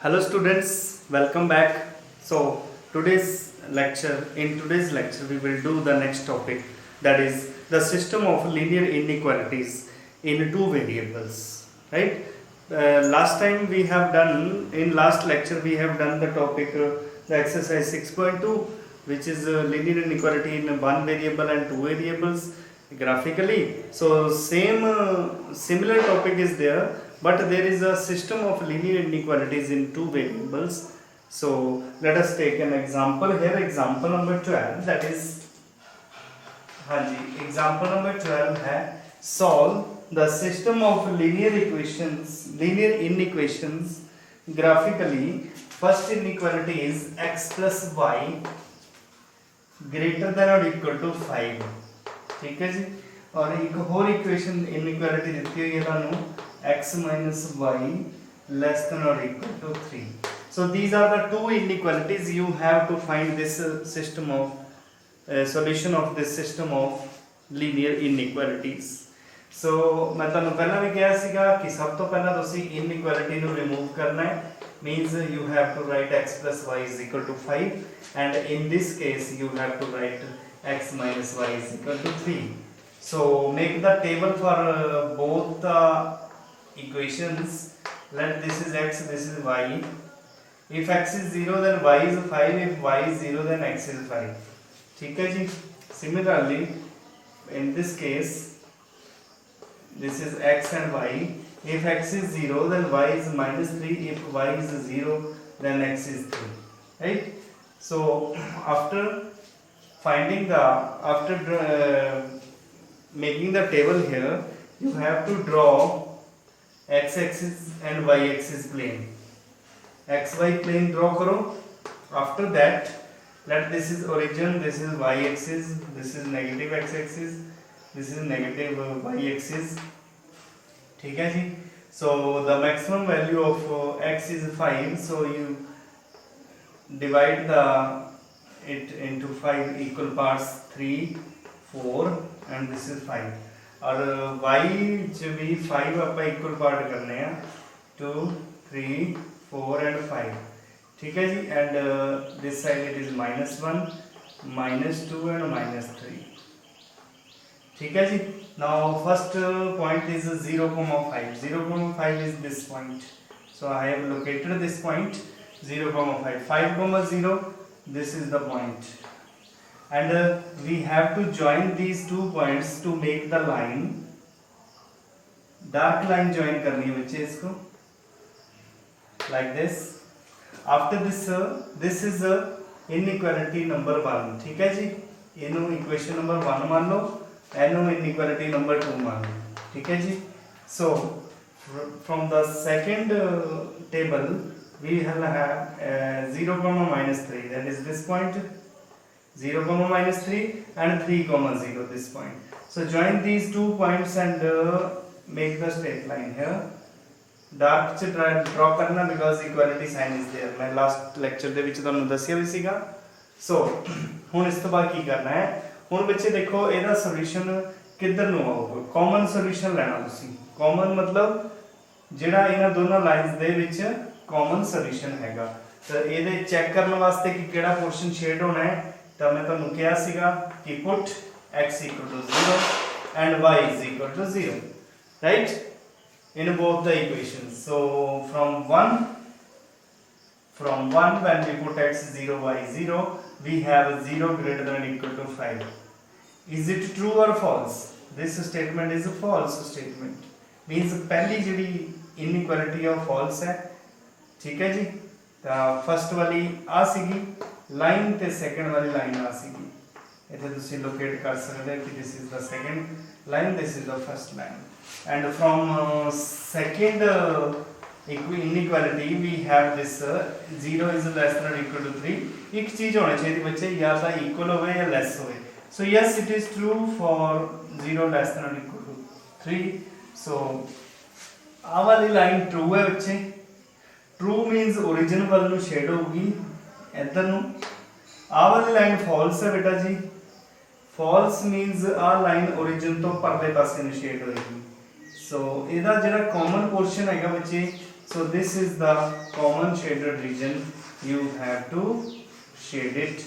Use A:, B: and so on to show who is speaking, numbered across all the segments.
A: Hello students, welcome back. So in today's lecture we will do the next topic, that is the system of linear inequalities in two variables, right? Last time we have done, in last lecture we have done the topic, the exercise 6.2, which is linear inequality in one variable and two variables graphically. So similar topic is there, but there is a system of linear inequalities in two variables. So let us take an example here. Example number 12, that is, हाँ जी, example number 12 है solve the system of linear inequations graphically. First inequality is x plus y greater than or equal to 5. ठीक है जी, और एक और equation inequality देती हुई है ਤੁਹਾਨੂੰ x minus y less than or equal to 3. So these are the two inequalities. You have to find this system of solution of this system of linear inequalities. So मैं ਤੁਹਾਨੂੰ ਪਹਿਲਾਂ ਵੀ ਕਿਹਾ ਸੀਗਾ ਕਿ ਸਭ ਤੋਂ ਪਹਿਲਾਂ ਤੁਸੀਂ inequality ਨੂੰ remove ਕਰਨਾ ਹੈ, means you have to write x plus y is equal to 5, and in this case you have to write x minus y is equal to 3. So make the table for both the equations. Let this is x, this is y. If x is 0 then y is 5, if y is 0 then x is 5. ठीक है जी. Similarly in this case this is x and y. If x is 0 then y is minus 3, if y is 0 then x is 3, right? So after making the table here, you have to draw x axis and y axis plane. XY plane draw करो. After that, let this is origin, this is y axis, this is negative x axis, this is negative y axis. ठीक है जी. So the maximum value of x is 5. So you divide it into 5 equal parts, 3, 4 and this is 5. और y च भी 5 ਆਪਾਂ equal part करने हैं, 2, 3, 4 and 5. ठीक है जी. And this side it is -1, -2 and -3. ठीक है जी. Now first point is 0,5. 0,5 is this point. So I have located this point 0,5. 5,0. This is the point. And we have to join these two points to make the line. Dark line join करनी है बच्चे इसको like this. After this this is inequality number 1. ठीक है जी. इनो equation number 1 मान लो, इनो inequality number 2 मान लो. ठीक है जी. So from the second table we have 0, -3. That is this point. 0, -3 and 3, 0 this point. So join these two points and make the straight line here. Dark च draw करना because equality sign is there. मैं last lecture ਦੇ ਵਿੱਚ ਤੁਹਾਨੂੰ ਦੱਸਿਆ ਵੀ ਸੀਗਾ. So ਹੁਣ ਇਸ ਤੋਂ ਬਾਅਦ ਕੀ ਕਰਨਾ ਹੈ? ਹੁਣ ਬੱਚੇ ਦੇਖੋ ਇਹਦਾ ਸੋਲੂਸ਼ਨ ਕਿੱਧਰ ਨੂੰ ਆਊਗਾ. ਕਾਮਨ ਸੋਲੂਸ਼ਨ ਲੈਣਾ ਤੁਸੀਂ. ਕਾਮਨ ਮਤਲਬ ਜਿਹੜਾ ਇਹਨਾਂ ਦੋਨਾਂ ਲਾਈਨਸ ਦੇ ਵਿੱਚ ਕਾਮਨ ਸੋਲੂਸ਼ਨ ਹੈਗਾ. ਤਾਂ ਇਹਦੇ ਚੈੱਕ ਕਰਨ ਵਾਸਤੇ ਕਿ ਕਿਹੜਾ ਪੋਰਸ਼ਨ ਸ਼ੇਡ ਹੋਣਾ ਹੈ, ਤਾਂ ਮੈਂ ਤੁਹਾਨੂੰ ਕਿਹਾ ਸੀਗਾ ਕਿ put x equal to 0 and y is equal to 0, right, in both the equations. So from 1 when we put x 0, y 0, we have 0 greater than or equal to 5. Is it true or false? This statement is a false statement. Means पहली ਜਿਹੜੀ inequality of false है. ठीक है जी. ਤਾਂ first ਵਾਲੀ ਆ ਸੀਗੀ line ਤੇ ਸੈਕੰਡ ਵਾਲੀ ਲਾਈਨ ਆ ਸੀਗੀ. ਇੱਥੇ ਤੁਸੀਂ ਲੋਕੇਟ ਕਰ ਸਕਦੇ ਹੋ ਕਿ this is the second line, this is the first line. And from second inequality we have this 0 is less than or equal to 3. ਇੱਕ ਚੀਜ਼ ਹੋਣੀ ਚਾਹੀਦੀ ਬੱਚੇ, ਜਾਂ ਤਾਂ equal ਹੋਵੇ ਜਾਂ less ਹੋਵੇ. So yes, it is true for 0 less than or equal to 3. So ਆ ਵਾਲੀ ਲਾਈਨ true ਹੈ ਬੱਚੇ. True means origin ਵੱਲ ਨੂੰ ਸ਼ੇਡ ਹੋਊਗੀ ਇੱਧਰ ਨੂੰ. ਆਹ ਵਾਲੀ ਲਾਈਨ false ਹੈ ਬੇਟਾ ਜੀ. false means ਆਹ ਲਾਈਨ origin ਤੋਂ ਪਰਲੇ ਪਾਸੇ ਨੂੰ ਸ਼ੇਡ ਹੋਏਗੀ. ਸੋ ਇਹਦਾ ਜਿਹੜਾ ਕਾਮਨ ਪੋਰਸ਼ਨ ਹੈਗਾ ਬੱਚੇ So this is the common shaded region. You have to shade it.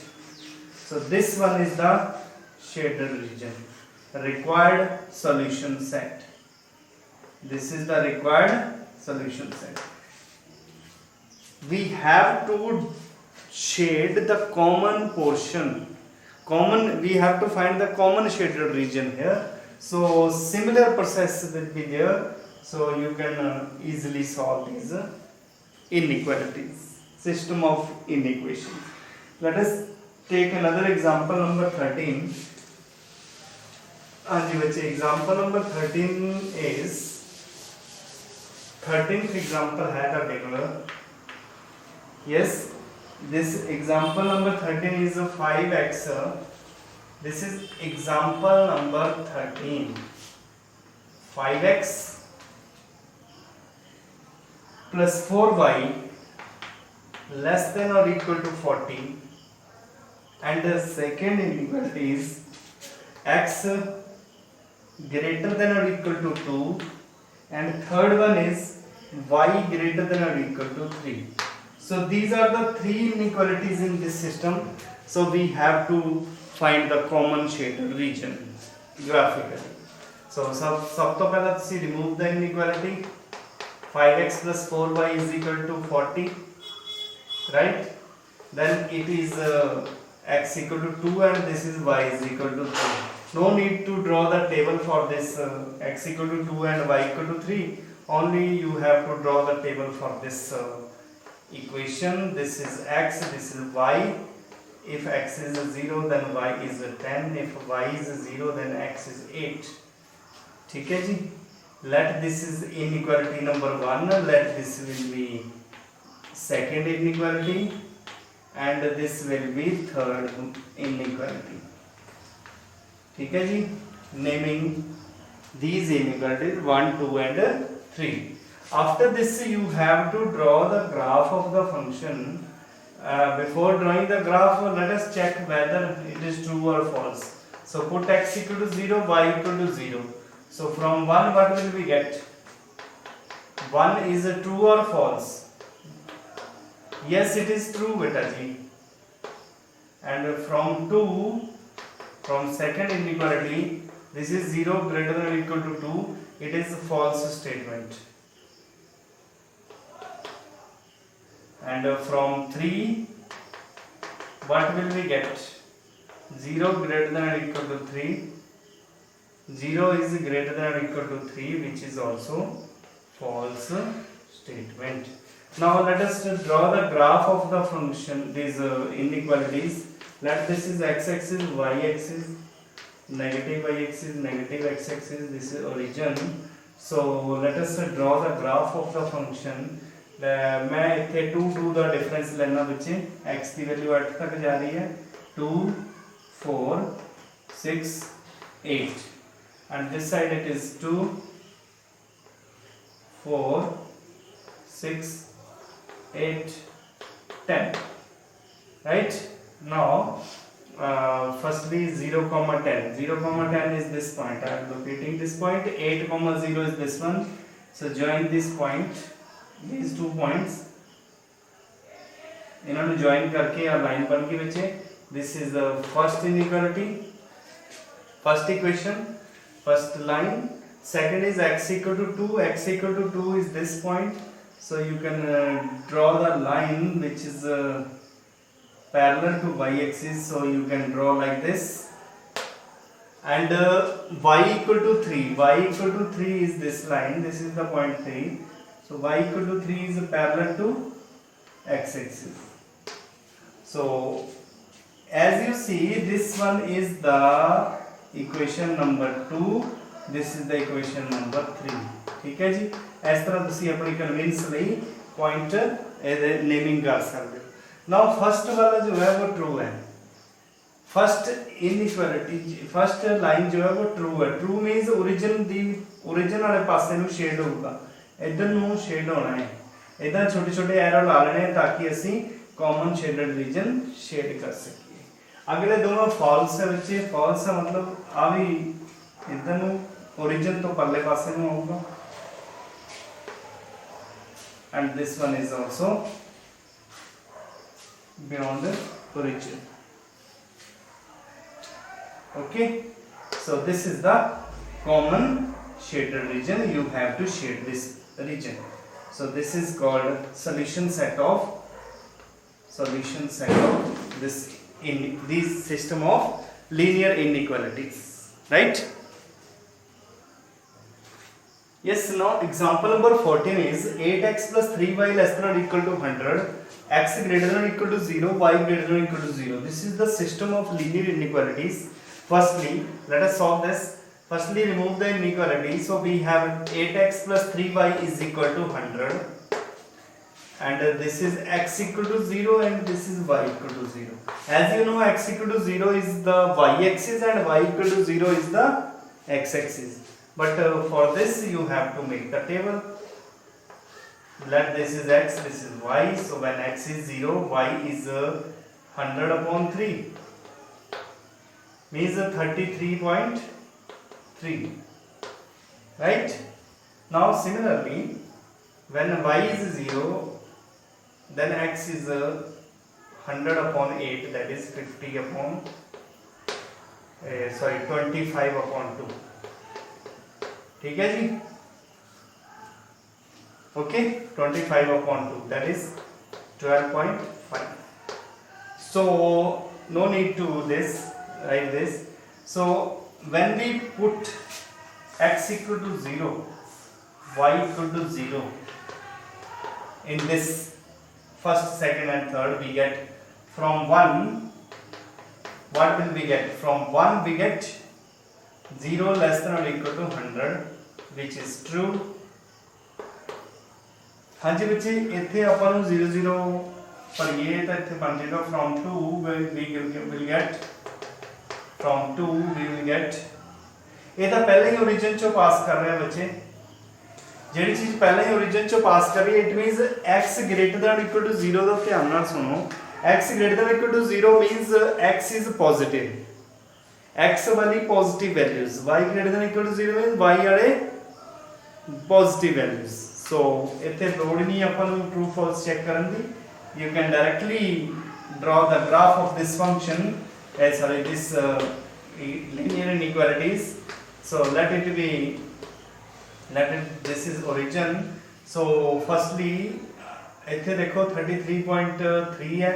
A: So this one is the shaded region. Required solution set. This is the required solution set. We have to shade the common portion. We have to find the common shaded region here. So similar process will be there. So you can easily solve these inequalities. System of inequations. Let us take another example number 13. Example number 13 is 13th example है particular. Yes, this example number 13 is a 5x. This is example number 13. 5x plus 4y less than or equal to 40. And the second inequality is x greater than or equal to 2. And third one is y greater than or equal to 3. So these are the three inequalities in this system. So we have to find the common shaded region graphically. So सब तो पहला तुसी remove the inequality. 5x plus 4y is equal to 40, right? Then it is x equal to 2 and this is y is equal to 3. No need to draw the table for this x equal to 2 and y equal to 3. Only you have to draw the table for this equation. This is x, this is y. If x is 0 then y is 10. If y is 0 then x is 8. ठीक है जी. Let this is inequality number 1. Let this will be second inequality and this will be third inequality. ठीक है जी. Naming these inequalities 1, 2 and 3. After this you have to draw the graph of the function. Before drawing the graph, let us check whether it is true or false. So put x equal to 0, y equal to 0. So from 1 what will we get? 1 is a true or false? Yes, it is true beta ji. And from 2, from second inequality, this is 0 greater than or equal to 2. It is a false statement. And from 3, what will we get? 0 greater than or equal to 3. 0 is greater than or equal to 3, which is also false statement. Now let us draw the graph of the function, these inequalities. Let this is x-axis, y-axis, negative y-axis, negative x-axis, this is origin. So let us draw the graph of the function. मैं इतने 2 2 का difference लेना बच्चे x की value 8 तक जा रही है 2 4 6 8 and this side it is 2 4 6 8 10, right? Now firstly 0 comma 10 is this point. I am locating this point. 8 comma 0 is this one. So join this point, these 2 points, इन्होंने join करके और line बन के बचे. This is the first inequality, first equation, first line. Second is x equal to 2. X equal to 2 is this point. So you can draw the line which is parallel to y-axis. So you can draw like this. And y equal to 3. Y equal to 3 is this line. This is the point 3. So y equal to 3 is parallel to x-axis. So as you see, this one is the equation number 2. This is the equation number 3. ठीक है जी. इस तरह तुसी अपनी convince ਲਈ point ਇਹਦੇ naming कर सकते हो. Now फर्स्ट वाला जो है वो ट्रू है. फर्स्ट इनइक्वालिटी, फर्स्ट लाइन जो है वो ट्रू है. ट्रू मींस ओरिजिन वाले पासे ਨੂੰ ਸ਼ੇਡ ਹੋਊਗਾ, ਇਧਰ ਨੂੰ ਸ਼ੇਡ ਹੋਣਾ ਹੈ. ਇਦਾਂ ਛੋਟੇ ਛੋਟੇ ਐਰੋ ਲਾ ਲੈਣੇ ਤਾਂ ਕਿ ਅਸੀਂ ਕਾਮਨ ਸ਼ੇਡਡ ਰੀਜਨ ਸ਼ੇਡ ਕਰ ਸਕੀਏ. ਅਗਲੇ ਦੋਨੋਂ ਫਾਲਸ ਹੈ ਬੱਚੇ. ਫਾਲਸ ਹੈ मतलब ਆ ਵੀ ਇਧਰ ਨੂੰ ओरिजिन तो परले पासे में होगा. and this one is also beyond the origin. Okay, so this is the common shaded region. You have to shade this region. So this is called solution set of this in this system of linear inequalities, right? Yes, now example number 14 is 8x plus 3y less than or equal to 100, x greater than or equal to 0, y greater than or equal to 0. This is the system of linear inequalities. Firstly, let us solve this. Firstly, remove the inequality. So we have 8x plus 3y is equal to 100, and this is x equal to 0 and this is y equal to 0. As you know, x equal to 0 is the y-axis and y equal to 0 is the x-axis. But for this you have to make the table. Let this is x, this is y. So when x is 0, y is 100 upon 3. Means 33.3. Right? Now similarly, when y is 0, then x is 100 upon 8, that is 50 upon 25 upon 2. ठीक है जी, okay, 25 upon 2, that is 12.5. So no need to this write this. So when we put x equal to 0, y equal to 0 in this first, second and third, we get from 1, what will we get? From 1 we get 0 less than or equal to 100, which is true. हाँ जी बच्चे, इत्थे अपन 0 0 पर ये तो इत्थे बन जाएगा from 2 we will get from 2 we will get, ये तो पहले ही origin चो पास कर रहे हैं बच्चे. ਜਿਹੜੀ ਚੀਜ਼ ਪਹਿਲਾਂ ਹੀ origin ਚੋਂ ਪਾਸ ਕਰ ਰਹੀ ਹੈ, it means x greater than or equal to 0 ਦਾ ਧਿਆਨ ਨਾਲ ਸੁਣੋ. x greater than or equal to 0 means x is positive. x ਵਾਲੀ positive values, y greater than or equal to 0 means y ਵਾਲੇ positive values. So ਇੱਥੇ ਲੋੜ ਨਹੀਂ ਆਪਾਂ ਨੂੰ true false check ਕਰਨ ਦੀ. You can directly draw the graph of this function, this linear inequalities. So this is origin. So firstly ਇੱਥੇ देखो 33.3 है,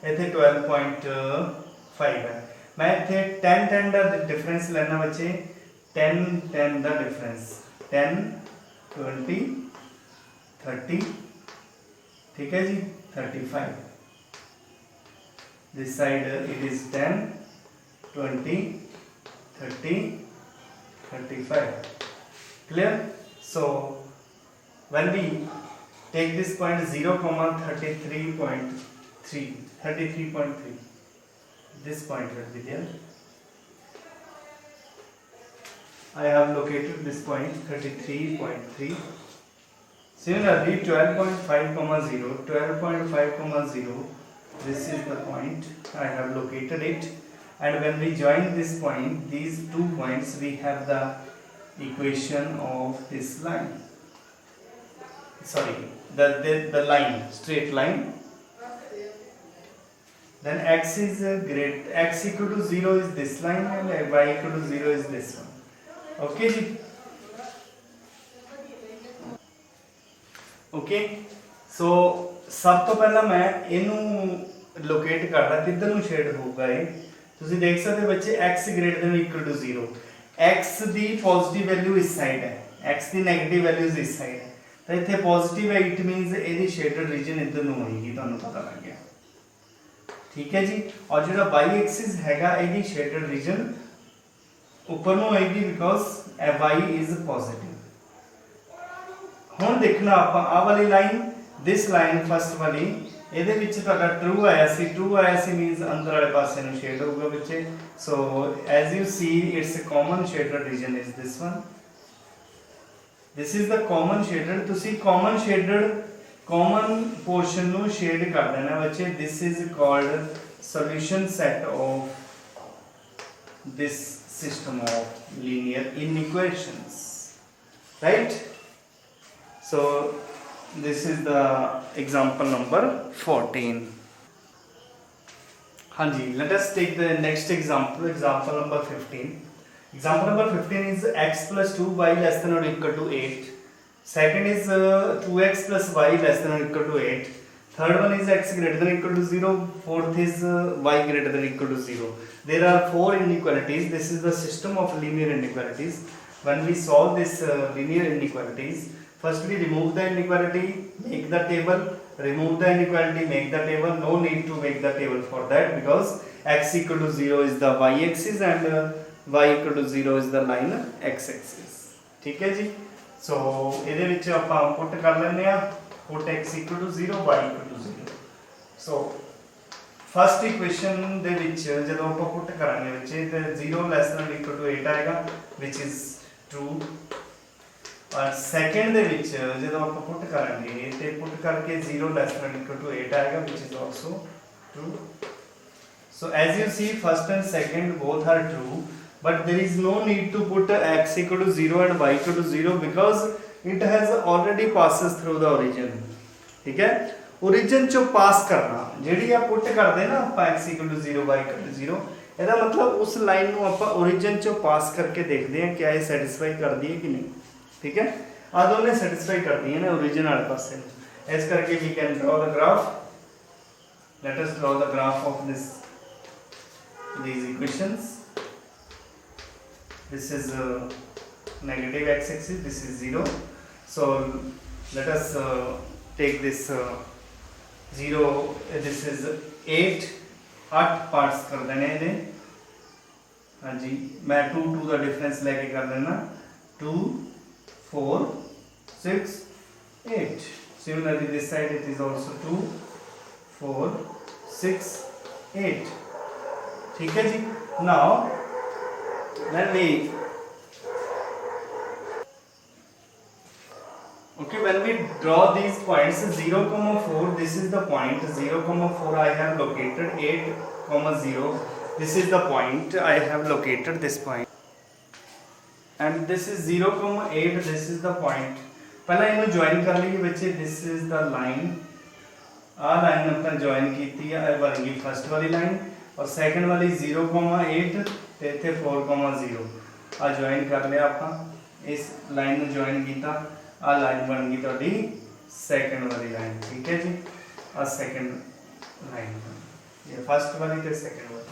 A: ਇੱਥੇ 12.5 है. मैं ਇੱਥੇ 10 ਦਾ डिफरेंस लेना बच्चे, 10 ਦਾ डिफरेंस, 10 20 30, ठीक है जी, 35. This side it is 10 20 30 35. Clear? So when we take this point 0, 33.3, this point will be there. I have located this point 33.3. Similarly 12.5, this is the point, I have located it, and when we join this point, these 2 points, we have the equation of this line, sorry, the line, straight line. Then x equal to 0 is this line and y equal to 0 is this one. Okay ji? Okay, so ਸਭ ਤੋਂ ਪਹਿਲਾਂ ਮੈਂ ਇਹਨੂੰ locket ਕਰਦਾ, ਕਿੱਧਰ ਨੂੰ shade ਹੋਊਗਾ ਇਹ ਤੁਸੀਂ ਦੇਖ ਸਕਦੇ ਬੱਚੇ. x greater than or equal to 0, x the positive value ਇਸ ਸਾਈਡ ਹੈ, x ਦੀ ਨੈਗੇਟਿਵ ਵੈਲਿਊਜ਼ ਇਸ ਸਾਈਡ ਹੈ, ਤਾਂ ਇੱਥੇ ਪੋਜ਼ਿਟਿਵ ਹੈ, ਇਟ ਮੀਨਸ ਇਹਦੀ ਸ਼ੇਡਡ ਰੀਜਨ ਇੱਧਰ ਨੂੰ ਹੋਏਗੀ, ਤੁਹਾਨੂੰ ਪਤਾ ਲੱਗ ਗਿਆ, ਠੀਕ ਹੈ ਜੀ. ਔਰ ਜਿਹੜਾ y ਐਕਸਿਸ ਹੈਗਾ ਇਹਦੀ ਸ਼ੇਡਡ ਰੀਜਨ ਉੱਪਰ ਨੂੰ ਹੋਏਗੀ, ਬਿਕੋਜ਼ y ਇਜ਼ ਪੋਜ਼ਿਟਿਵ. ਹੁਣ ਦੇਖਣਾ ਆਪਾਂ ਆ ਵਾਲੀ ਲਾਈਨ, this line ਫਸਟ ਵਾਲੀ, ਇਹਦੇ ਵਿੱਚ ਤੁਹਾਡਾ ਟਰੂ ਆਇਆ ਸੀ ਮੀਨਸ ਅੰਦਰ ਵਾਲੇ ਪਾਸੇ ਨੂੰ ਸ਼ੇਡ ਹੋਊਗਾ ਬੱਚੇ. So as you see it's a common shaded region is this one, this is the common shaded. ਤੁਸੀਂ common portion ਨੂੰ shade ਕਰ ਦੇਣਾ ਬੱਚੇ. this is called solution set of this system of linear inequations, right? So This is the example number 14. हाँ जी, let us take the next example, example number 15. Example number 15 is x plus 2y less than or equal to 8. Second is 2x plus y less than or equal to 8. Third one is x greater than or equal to 0. Fourth is y greater than or equal to 0. There are four inequalities. This is the system of linear inequalities. When we solve this linear inequalities, first we remove the inequality, make the table, remove the inequality, make the table. No need to make the table for that because x equal to 0 is the y axis and y equal to 0 is the line x axis. ठीक है जी. So ਇਹਦੇ ਵਿੱਚ ਆਪਾਂ ਪੁੱਟ ਕਰ ਲੈਂਦੇ ਆ, put x equal to 0, y equal to 0. So first equation ਦੇ ਵਿੱਚ ਜਦੋਂ ਆਪਾਂ ਪੁੱਟ ਕਰਾਂਗੇ ਵਿੱਚ ਤੇ 0 ਲੈਸ ਦੈਨ ਇਕੁਅਲ ਟੂ 8 ਆਏਗਾ which is true. और सेकंड ਦੇ ਵਿੱਚ ਜਦੋਂ ਆਪਾਂ ਪੁੱਟ ਕਰਾਂਗੇ ਤੇ ਪੁੱਟ ਕਰਕੇ 0 ਲੈਸ ਦੈਨ ਇਕੁਅਲ ਟੂ 8 ਆਏਗਾ which is also true. So as you see, first and second both are true, but there is no need to put x equal to 0 and y equal to 0 because it has already passes through the origin. ठीक है, origin चो पास करना ਜਿਹੜੀ ਆ ਪੁੱਟ ਕਰਦੇ ਨਾ ਆਪਾਂ x equal to 0 y equal to 0, ਇਹਦਾ ਮਤਲਬ ਉਸ ਲਾਈਨ ਨੂੰ ਆਪਾਂ origin ਚੋ ਪਾਸ ਕਰਕੇ ਦੇਖਦੇ ਹਾਂ ਕਿ ਇਹ ਸੈਟੀਸਫਾਈ ਕਰਦੀ ਹੈ ਕਿ ਨਹੀਂ. ठीक है, आ दोनों सेटिस्फाई करती है ना ओरिजिन वाले पास से. इस करके we can draw the graph. Let us draw the graph of these equations. This is negative x axis, this is 0. So let us take this 0, this is 8 parts कर देने इन्हें. हाँ जी, मैं 2 का डिफरेंस लेके कर देना. 2 4 6 8. Similarly this side it is also 2 4 6 8. ठीक है जी. Now when we draw these points 0, 4, this is the point. 0, 4 I have located. 8, 0, this is the point I have located, this point. And this is 0, 8, this is the point. पहला इन्हें join कर लीजिए बच्चे. This is the line, आ line अपन join की थी, बन गई फर्स्ट वाली लाइन. और सेकंड वाली 0, 8 ते इत्थे 4, 0 आ ज्वाइन कर लिया अपन. इस लाइन में ज्वाइन किया, आ लाइन बन गई तुहाडी सेकंड वाली लाइन. ठीक है जी, आ सेकंड लाइन ये फर्स्ट वाली ते सेकंड वाली.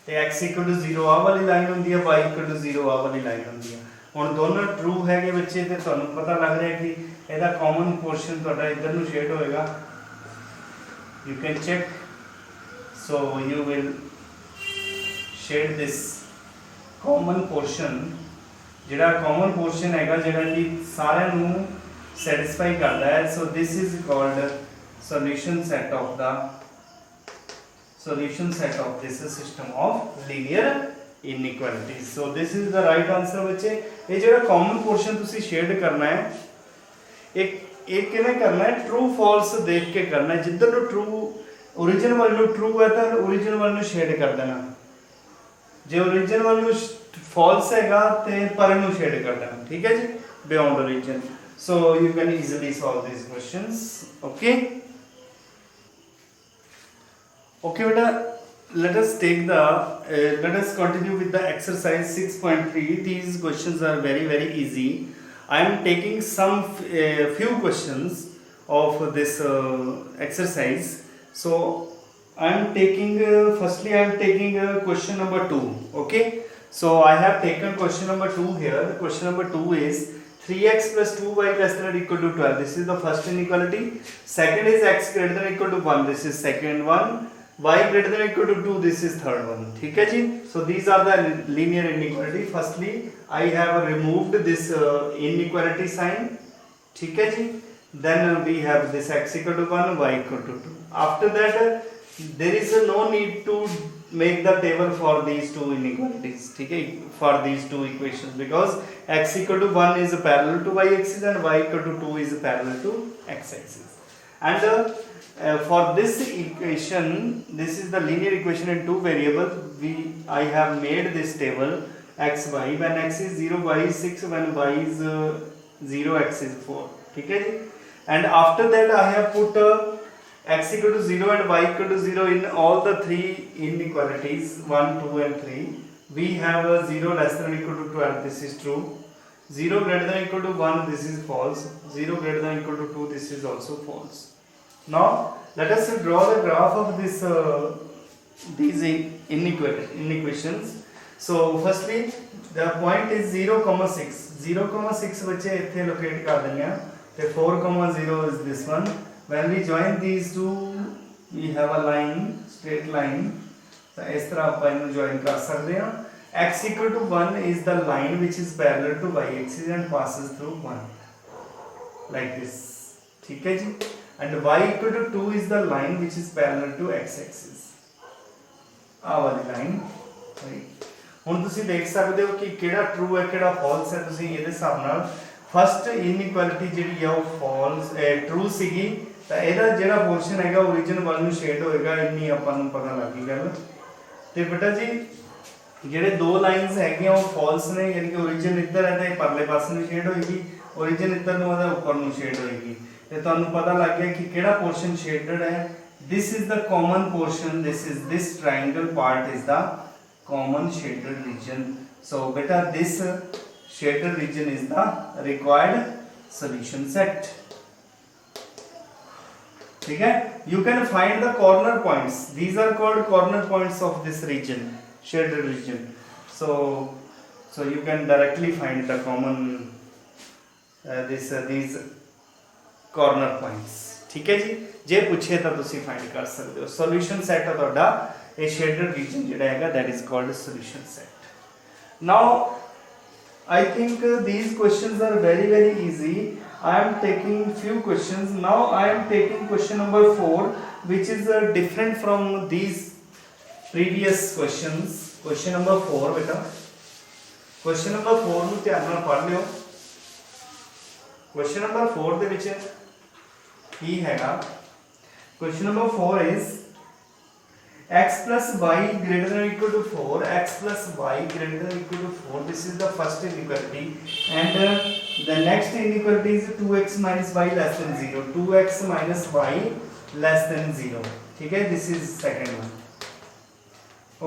A: ਤੇ x equal to 0 ਆ ਵਾਲੀ ਲਾਈਨ ਹੁੰਦੀ ਹੈ, y equal to 0 ਆ ਵਾਲੀ ਲਾਈਨ ਹੁੰਦੀ ਹੈ. ਹੁਣ ਦੋਨੋਂ ਟਰੂ ਹੈਗੇ ਬੱਚੇ ਤੇ ਤੁਹਾਨੂੰ ਪਤਾ ਲੱਗ ਰਿਹਾ ਕਿ ਇਹਦਾ ਕਾਮਨ ਪੋਰਸ਼ਨ ਤੁਹਾਡਾ ਇੱਧਰ ਨੂੰ ਸ਼ੇਡ ਹੋਏਗਾ. You can check. So you will shade this common portion. ਜਿਹੜਾ ਕਾਮਨ ਪੋਰਸ਼ਨ ਹੈਗਾ ਜਿਹੜਾ ਕਿ ਸਾਰਿਆਂ ਨੂੰ ਸੈਟੀਸਫਾਈ ਕਰਦਾ ਹੈ. So this is called solution set of the solution set of this system of linear inequalities. So this is the right answer बच्चे. ये जो common portion तुसी shade करना है, एक किने करना है true false देख के करना है. जिधर नो true origin वाले नो true है तो origin वाले नो shade कर देना. जो origin वाले नो false हैगा ते परे नो shade कर देना. ठीक है जी, beyond origin. So you can easily solve these questions. Okay. Okay beta, let us continue with the exercise 6.3. These questions are very easy. I am taking some few questions of this exercise. So I am taking firstly I am taking question number 2. Okay, so I have taken question number 2 here. Question number 2 is 3x plus 2y less than or equal to 12. This is the first inequality. Second is x greater than or equal to 1. This is second one. y greater than or equal to 2, this is third one. ठीक है जी. So these are the linear inequality. Firstly I have removed this inequality sign. ठीक है जी. Then we have this x equal to 1, y equal to 2. After that there is no need to make the table for these two inequalities. ठीक है, for these two equations, because x equal to 1 is parallel to y axis and y equal to 2 is parallel to x axis. And for this equation, this is the linear equation in two variables. I have made this table x y. When x is 0, y is 6. When y is 0, x is 4. ठीक है जी. and after that I have put x equal to 0 and y equal to 0 in all the three inequalities 1, 2 and 3. We have 0 less than or equal to 12, this is true. 0 greater than or equal to 1, this is false. 0 greater than or equal to 2, this is also false. Now let us draw the graph of this these inequations. So firstly the point is 0, 6. 0, 6 बच्चे इत्थे locate कर देंगे ते 4, 0 is this one. When we join these two we have a line, straight line. तो इस तरह आप इन्हें join कर सकते हैं. X equal to 1 is the line which is parallel to y axis and passes through 1 like this. ठीक है जी. And y equal to 2 is the line which is parallel to x axis. आ वाली line. ਹੁਣ ਤੁਸੀਂ ਦੇਖ ਸਕਦੇ ਹੋ ਕਿ ਕਿਹੜਾ ਟਰੂ ਹੈ ਕਿਹੜਾ ਫਾਲਸ ਹੈ ਤੁਸੀਂ ਇਹਦੇ ਹਿਸਾਬ ਨਾਲ ਫਸਟ ਇਨਇਕੁਐਲਿਟੀ ਜਿਹੜੀ ਆ ਉਹ ਫਾਲਸ ਟਰੂ ਸੀਗੀ ਤਾਂ ਇਹਦਾ ਜਿਹੜਾ ਪੋਰਸ਼ਨ ਹੈਗਾ origin ਵੱਲ ਨੂੰ ਸ਼ੇਡ ਹੋਏਗਾ ਇੰਨੀ ਆਪਾਂ ਨੂੰ ਪਤਾ ਲੱਗੀ ਗੱਲ ਤੇ ਬੇਟਾ ਜੀ ਜਿਹੜੇ ਦੋ ਲਾਈਨਸ ਹੈਗੀਆਂ ਉਹ ਫਾਲਸ ਨੇ ਯਾਨੀ ਕਿ origin ਇੱਧਰ ਹੈ ਤੇ ਪਰਲੇ ਪਾਸੇ ਨੂੰ ਸ਼ੇਡ ਹੋਏਗੀ origin ਇੱਧਰ ਨੂੰ ਉਹਦੇ ਉੱਪਰ ਨੂੰ ਸ਼ੇਡ ਹੋਏਗੀ ਤੇ ਤੁਹਾਨੂੰ ਪਤਾ ਲੱਗ ਗਿਆ ਕਿ ਕਿਹੜਾ ਪੋਰਸ਼ਨ ਸ਼ੇਡਡ ਹੈ this is the common portion this triangle part is the common shaded region. So beta this shaded region is the required solution set. ठीक है. You can find the corner points. These are called corner points of this region, shaded region. So you can directly find the common these corner points. ठीक है जी. जे पूछे तो तुसी find कर सकते हो. Solution set है ਤੁਹਾਡਾ a shaded region ਜਿਹੜਾ ਹੈਗਾ that is called solution set. Now I think these questions are very easy. I am taking few questions. Now I am taking question number 4 which is different from these previous questions. Question number 4 beta. Question number 4 ਨੂੰ ਧਿਆਨ ਨਾਲ ਪੜ੍ਹ ਲਿਓ. Question number 4 ਦੇ ਵਿੱਚ ਕੀ ਹੈਗਾ? Question number 4 is x plus y greater than or equal to 4, x plus y greater than or equal to 4. This is the first inequality, and the next inequality is 2x minus y less than 0. 2x minus y less than 0. ठीक है, this is second one.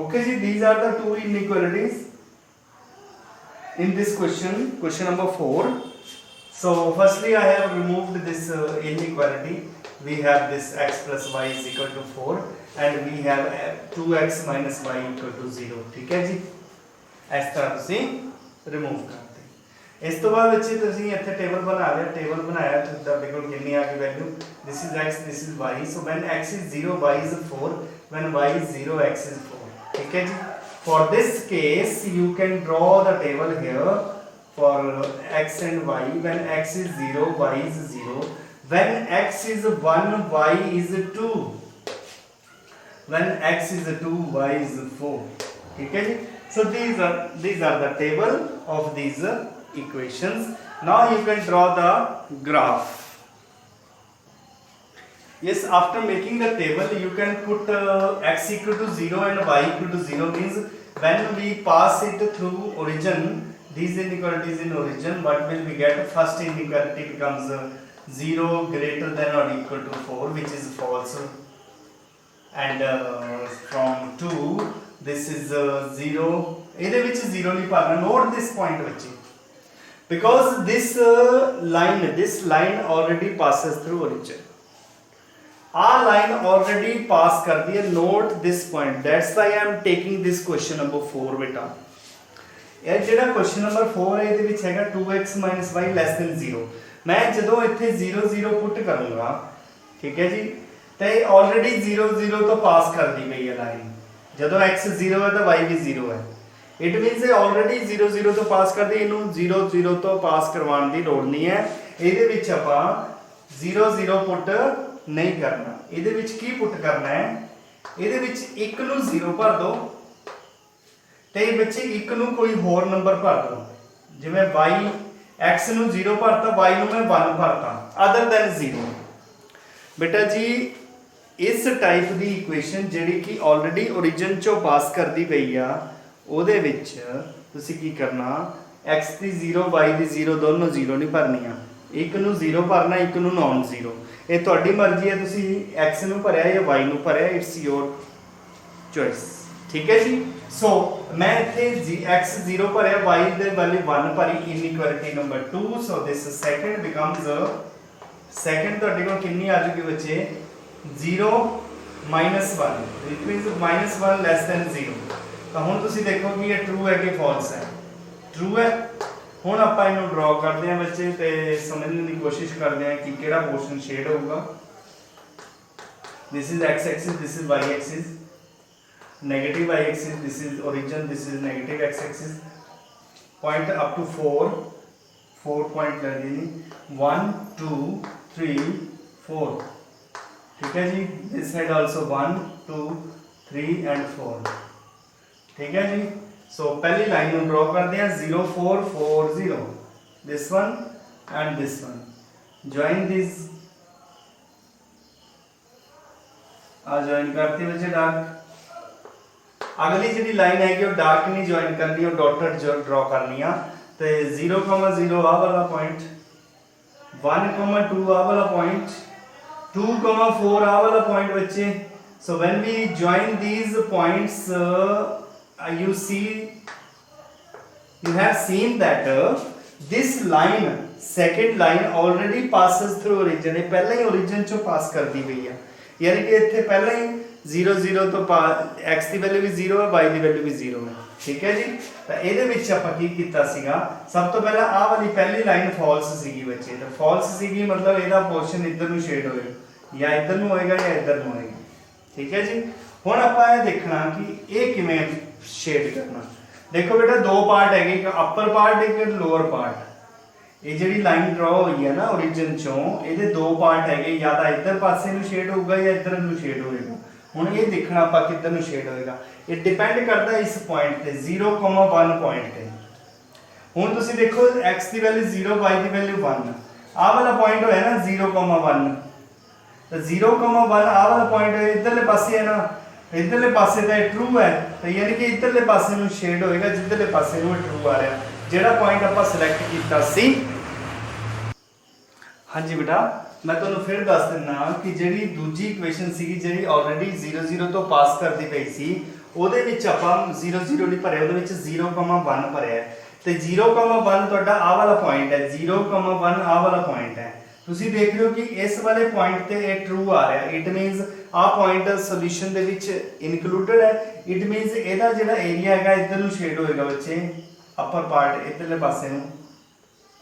A: Okay ji, these are the two inequalities in this question number 4. So firstly I have removed this inequality. We have this x plus y is equal to 4 and we have 2x minus y equal to 0. ठीक है जी, इस तरह तुसी remove करते. इस तो बाद बच्चे तुसी ਇੱਥੇ ਟੇਬਲ ਬਣਾ ਲਿਆ. ਟੇਬਲ ਬਣਾਇਆ ਤੇ ਤੁਹਾਡੇ ਕੋਲ ਕਿੰਨੀ ਆ ਗਈ value? This is x, this is y. So when x is 0, y is 4. When y is 0, x is 4. ठीक है जी. For this case you can draw the table here for x and y. When x is 0, y is 0. When x is 1, y is 2. When x is 2, y is 4. ठीक है जी. So these are the table of these equations. Now you can draw the graph. Yes, after making the table you can put x equal to 0 and y equal to 0 means when we pass it through origin, these inequalities in origin, what will we get? First inequality becomes 0 greater than or equal to 4, which is false, and from 2 this is 0. ਇਹਦੇ ਵਿੱਚ 0 ਨਹੀਂ ਪਾਣਾ. Note this point ਬੱਚੇ, because this line already passes through origin. A line already pass करती है. Note this point. That's why I am taking this question number 4 बेटा. ਇਹ ਜਿਹੜਾ question number 4 ਹੈ ਇਹਦੇ ਵਿੱਚ ਹੈਗਾ 2x minus y less than 0. मैं ਜਦੋਂ ਇੱਥੇ 0 0 ਪੁੱਟ ਕਰੂੰਗਾ, ਠੀਕ ਹੈ ਜੀ, ਤੇ ਆਲਰੇਡੀ 0 0 ਤੋਂ ਪਾਸ ਕਰਦੀ ਪਈ ਹੈ ਲਾਈਨ. ਜਦੋਂ x 0 ਹੈ ਤਾਂ y ਵੀ 0 ਹੈ. ਇਟ ਮੀਨਸ ਇਹ ਆਲਰੇਡੀ 0 0 ਤੋਂ ਪਾਸ ਕਰਦੀ. ਇਹਨੂੰ 0 0 ਤੋਂ ਪਾਸ ਕਰਵਾਉਣ ਦੀ ਲੋੜ ਨਹੀਂ ਹੈ. ਇਹਦੇ ਵਿੱਚ ਆਪਾਂ 0 0 ਪੁੱਟ ਨਹੀਂ ਕਰਨਾ. ਇਹਦੇ ਵਿੱਚ ਕੀ ਪੁੱਟ ਕਰਨਾ ਹੈ? ਇਹਦੇ ਵਿੱਚ 1 ਨੂੰ 0 ਭਰ ਦਿਓ ਤੇ ਬੱਚੇ 1 ਨੂੰ ਕੋਈ ਹੋਰ ਨੰਬਰ ਭਰ ਦਿਓ. ਜਿਵੇਂ y x ਨੂੰ 0 ਭਰਤਾ, y ਨੂੰ ਮੈਂ 1 ਭਰਤਾ, ਅਦਰ ਦੈਨ 0. ਬੇਟਾ ਜੀ ਇਸ ਟਾਈਪ ਦੀ ਇਕੁਏਸ਼ਨ ਜਿਹੜੀ ਕਿ ਆਲਰੇਡੀ origin ਚੋਂ ਪਾਸ ਕਰਦੀ ਪਈ ਆ, ਉਹਦੇ ਵਿੱਚ ਤੁਸੀਂ ਕੀ ਕਰਨਾ? x ਦੀ 0 y ਦੀ 0 ਦੋਨੋਂ 0 ਨਹੀਂ ਭਰਨੀਆਂ. ਇੱਕ ਨੂੰ 0 ਭਰਨਾ, ਇੱਕ ਨੂੰ ਨਾਨ 0। ਇਹ ਤੁਹਾਡੀ ਮਰਜ਼ੀ ਹੈ, ਤੁਸੀਂ x ਨੂੰ ਭਰਿਆ ਜਾਂ y ਨੂੰ ਭਰਿਆ, ਇਟਸ ਯੋਰ ਚੋਇਸ। ਠੀਕ ਹੈ ਜੀ। ਸੋ ਮੈਂ ਇੱਥੇ x 0 ਭਰਿਆ, y ਦੇ ਵੈਲਿਊ 1 ਭਰੀ, ਇਨਇਕੁਐਲਿਟੀ ਨੰਬਰ 2। ਸੋ ਦਿਸ ਸੈਕੰਡ ਬਿਕਮਸ ਸੈਕੰਡ ਤੁਹਾਡੇ ਕੋਲ ਕਿੰਨੀ ਆ ਜੂਗੀ ਬੱਚੇ 0 -1, ਇਟ ਮੀਨਸ -1 ਲੈਸ ਦੈਨ 0। ਤਾਂ ਹੁਣ ਤੁਸੀਂ ਦੇਖੋ ਕਿ ਇਹ ਟਰੂ ਹੈ ਕਿ ਫਾਲਸ ਹੈ। ਟਰੂ ਹੈ। ਹੁਣ ਆਪਾਂ ਇਹਨੂੰ ਡਰਾ ਕਰਦੇ ਹਾਂ ਬੱਚੇ ਤੇ ਸਮਝਣ ਦੀ ਕੋਸ਼ਿਸ਼ ਕਰਦੇ ਹਾਂ ਕਿ ਕਿਹੜਾ ਪੋਰਸ਼ਨ ਸ਼ੇਡ ਹੋਊਗਾ। this is x axis, this is y axis, negative y axis, this is origin, this is negative x axis, point up to 4 point लग गई, 1 2 3 4। ठीक है जी। this side also 1 2 3 and 4। ठीक है जी। सो पहली लाइन में ड्रॉ करते हैं 0 4 4 0, this one and this one, join this। Join करते बच्चे डार्क। अगली जी लाइन है कि डार्क नहीं ज्वाइन करनी, और डॉटेड ड्रॉ करनी है। तो 0,0 आ वाला पॉइंट, 1,2 आ वाला पॉइंट, 2,4 आ वाला पॉइंट बच्चे। So when we join these points you see, you have seen that this line, second line already passes through origin। ये पहले ही origin चो पास कर दी गई है, यानी कि इतने पहले ही 0 0 तो x की वैल्यू भी 0 है, y की वैल्यू भी 0 है। ठीक है जी। तो ਇਹਦੇ ਵਿੱਚ ਆਪਾਂ ਕੀ ਕੀਤਾ ਸੀਗਾ, ਸਭ ਤੋਂ ਪਹਿਲਾਂ ਆਹ ਵਾਲੀ ਪਹਿਲੀ ਲਾਈਨ ਫਾਲਸ ਸੀਗੀ ਬੱਚੇ। ਤਾਂ ਫਾਲਸ ਸੀਗੀ ਮਤਲਬ ਇਹਦਾ ਪੋਰਸ਼ਨ ਇੱਧਰ ਨੂੰ ਸ਼ੇਡ ਹੋਏਗਾ, ਜਾਂ ਇੱਧਰ ਨੂੰ ਹੋਏਗਾ ਜਾਂ ਇੱਧਰ ਨੂੰ ਹੋਏਗਾ। ਠੀਕ ਹੈ ਜੀ। ਹੁਣ ਆਪਾਂ ਇਹ ਦੇਖਣਾ ਕਿ ਇਹ ਕਿਵੇਂ शेड करना। देखो बेटा दो पार्ट है, एक अपर पार्ट एक लोअर पार्ट। ये जी लाइन ड्रॉ हुई है ना ओरिजिन चों, ये दो पार्ट है, या तो इधर पासे नूं शेड होगा या इधर नूं शेड होएगा। हुण ये देखना आपां किधर नूं शेड होएगा, ये डिपेंड करता है इस पॉइंट ते 0,1 पॉइंट ते। हुण तुसीं देखो x की वैल्यू 0, y की वैल्यू 1, आ वाला पॉइंट होया ना 0,1, तो 0,1 आ वाला पॉइंट इधरले पासे है ना, इधरले पासे तो ट्रू है, तो यानी कि इधरले पासे नूं शेड होएगा जिधरले पासे नूं ट्रू आ रहा। जेड़ा पॉइंट आपां सिलेक्ट कीता सी। हाँ जी बेटा, मैं तुहानूं फिर दस दिना कि जिहड़ी दूजी इक्वेशन सीगी जिहड़ी ऑलरेडी 0 0 तो पास करदी पई सी, ਉਹਦੇ ਵਿੱਚ ਆਪਾਂ 0 0 ਨਹੀਂ ਭਰਿਆ, ਉਹਦੇ ਵਿੱਚ 0,1 ਭਰਿਆ। ਤੇ 0,1 ਤੁਹਾਡਾ ਆਹ ਵਾਲਾ ਪੁਆਇੰਟ ਹੈ, 0,1 ਆਹ ਵਾਲਾ ਪੁਆਇੰਟ ਹੈ। ਤੁਸੀਂ ਦੇਖ ਰਹੇ ਹੋ ਕਿ ਇਸ ਵਾਲੇ ਪੁਆਇੰਟ ਤੇ ਇਹ ਟਰੂ ਆ ਰਿਹਾ, ਇਟ ਮੀਨਸ ਆ ਪੁਆਇੰਟ ਸੋਲੂਸ਼ਨ ਦੇ ਵਿੱਚ ਇਨਕਲੂਡਡ ਹੈ। ਇਟ ਮੀਨਸ ਇਹਦਾ ਜਿਹੜਾ ਏਰੀਆ ਹੈਗਾ ਇੱਧਰ ਨੂੰ ਸ਼ੇਡ ਹੋਏਗਾ ਬੱਚੇ, ਅਪਰ ਪਾਰਟ ਇੱਧਰਲੇ ਪਾਸੇ ਨੂੰ,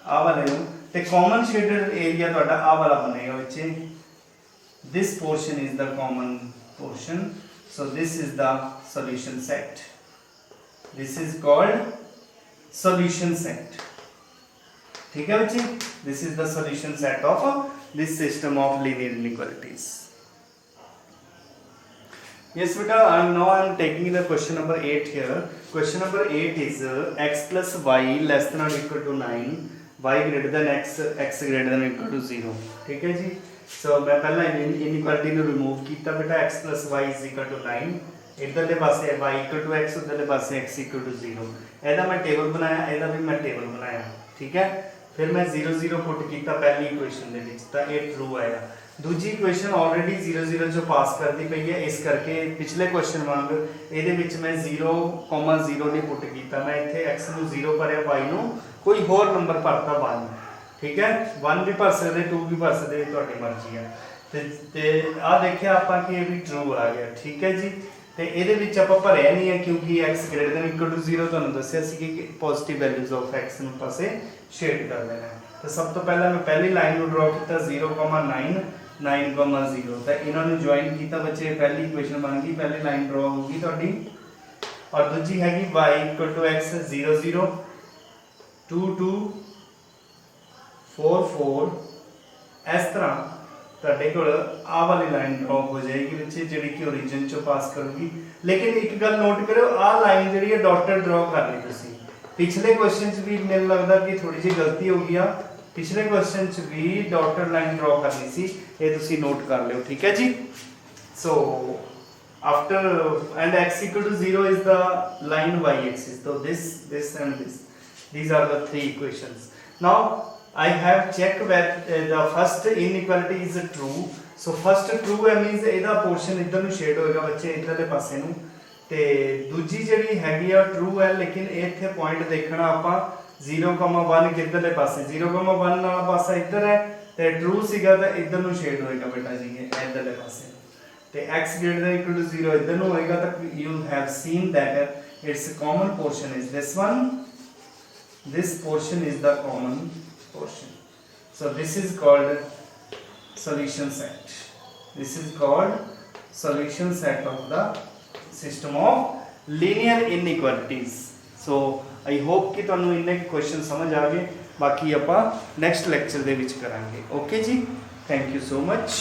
A: ਆ ਵਾਲੇ ਨੂੰ, ਤੇ ਕਾਮਨ ਸ਼ੇਡਡ ਏਰੀਆ ਤੁਹਾਡਾ ਆ ਵਾਲਾ ਬਣੇਗਾ ਬੱਚੇ। this portion is the common portion, so this is the solution set, this is called solution set। ठीक है बच्चे, this is the solution set of this system of linear inequalities। yes beta, I am taking the question number 8 here। question number 8 is x plus y less than or equal to 9, y greater than x, x greater than or equal to 0। ठीक है जी। सो मैं पहला inequality ਨੂੰ remove ਕੀਤਾ ਬੇਟਾ, x plus y is equal to 9, इधरले पासे y equal to x, उधरले पासे x equal to 0। ਇਹਦਾ ਮੈਂ ਟੇਬਲ ਬਣਾਇਆ, ਇਹਦਾ ਵੀ ਮੈਂ ਟੇਬਲ ਬਣਾਇਆ। ਠੀਕ ਹੈ। फिर मैं 0 0 पुट किया पहली इक्वेशन दे विच, तां ये ट्रू आया। दूजी इक्वेशन ऑलरेडी 0 0 जो पास करती पई है, इस करके पिछले क्वेश्चन वांग ਇਹਦੇ ਵਿੱਚ मैं 0,0 नहीं पुट किया, मैं इत्थे x ਨੂੰ 0 भरिया, y ਨੂੰ कोई होर नंबर भरता 1। ठीक है। 1 भी भर सकते, 2 भी भर सकते, तुहाडी मर्जी है। ते आ देखिया आपां कि ये भी ट्रू आ गया। ठीक है जी। ਤੇ ਇਹਦੇ ਵਿੱਚ ਆਪਾਂ ਭਰਿਆ ਨਹੀਂ ਹੈ ਕਿਉਂਕਿ x greater than equal to 0 ਤੁਹਾਨੂੰ ਦੱਸਿਆ ਸੀ ਕਿ ਪੋਜ਼ਿਟਿਵ ਵੈਲਿਊਜ਼ ਆਫ x ਨੂੰ ਪਾਸੇ ਸ਼ੇਡ ਕਰ ਦੇਣਾ ਹੈ। ਤਾਂ ਸਭ ਤੋਂ ਪਹਿਲਾਂ ਮੈਂ ਪਹਿਲੀ ਲਾਈਨ ਨੂੰ ਡਰਾ ਕੀਤਾ 0,9 9,0, ਤਾਂ ਇਹਨਾਂ ਨੂੰ ਜੁਆਇਨ ਕੀਤਾ ਬੱਚੇ, ਪਹਿਲੀ ਇਕੁਏਸ਼ਨ ਬਣ ਗਈ, ਪਹਿਲੀ ਲਾਈਨ ਡਰਾ ਹੋਊਗੀ ਤੁਹਾਡੀ। ਔਰ ਦੂਜੀ ਹੈਗੀ y equal to x 0 0 2 2 4 4। ਇਸ ਤਰ੍ਹਾਂ ਤੁਹਾਡੇ ਕੋਲ ਆਹ ਵਾਲੀ ਲਾਈਨ ਡਰਾ ਹੋ ਜਾਏਗੀ ਬੱਚੇ, ਜਿਹੜੀ ਕਿ origin ਚੋਂ ਪਾਸ ਕਰੂਗੀ। ਲੇਕਿਨ ਇੱਕ ਗੱਲ ਨੋਟ ਕਰਿਓ, ਆਹ ਲਾਈਨ ਜਿਹੜੀ ਹੈ ਡਾਟਡ ਡਰਾ ਕਰ ਲਈ ਤੁਸੀਂ। ਪਿਛਲੇ ਕੁਐਸਚਨ 'ਚ ਵੀ ਮੈਨੂੰ ਲੱਗਦਾ ਕਿ ਥੋੜੀ ਜਿਹੀ ਗਲਤੀ ਹੋ ਗਈ ਆ, ਪਿਛਲੇ ਕੁਐਸਚਨ 'ਚ ਵੀ ਡਾਟਡ ਲਾਈਨ ਡਰਾ ਕਰਨੀ ਸੀ, ਇਹ ਤੁਸੀਂ ਨੋਟ ਕਰ ਲਿਓ। ਠੀਕ ਹੈ ਜੀ। ਸੋ after and x equal to 0 is the line y axis, so this and this, these are the three equations। now I have checked that the first inequality is true. So first true है means ਇਹਦਾ portion इधर ਨੂੰ shade ਹੋਏਗਾ ਬੱਚੇ ਇਧਰਲੇ ਪਾਸੇ ਨੂੰ ਤੇ ਦੂਜੀ ਜਿਹੜੀ ਹੈਗੀ ਆ true ਹੈ ਲੇਕਿਨ ਇੱਥੇ ਪੁਆਇੰਟ ਦੇਖਣਾ ਆਪਾਂ 0,1 ਕਿੱਧਰਲੇ ਪਾਸੇ 0,1 ਵਾਲਾ ਪਾਸਾ ਇੱਧਰ ਹੈ ਤੇ true ਸੀਗਾ ਤਾਂ ਇਧਰ ਨੂੰ shade ਹੋਏਗਾ ਬੇਟਾ ਜੀ ਇਹ ਇਧਰਲੇ ਪਾਸੇ ਤੇ x greater than equal to 0 ਇਧਰ ਨੂੰ ਹੋਏਗਾ ਤਾਂ you have seen that its common portion is this one. This portion is the common portion. So this is called solution set. This is called solution set of the system of linear inequalities. So I hope कि ਤੁਹਾਨੂੰ ਇੰਨੇ question ਸਮਝ ਆ ਗਏ ਬਾਕੀ ਆਪਾਂ next lecture ਦੇ ਵਿੱਚ ਕਰਾਂਗੇ ਓਕੇ ਜੀ ਥੈਂਕ ਯੂ ਸੋ ਮਚ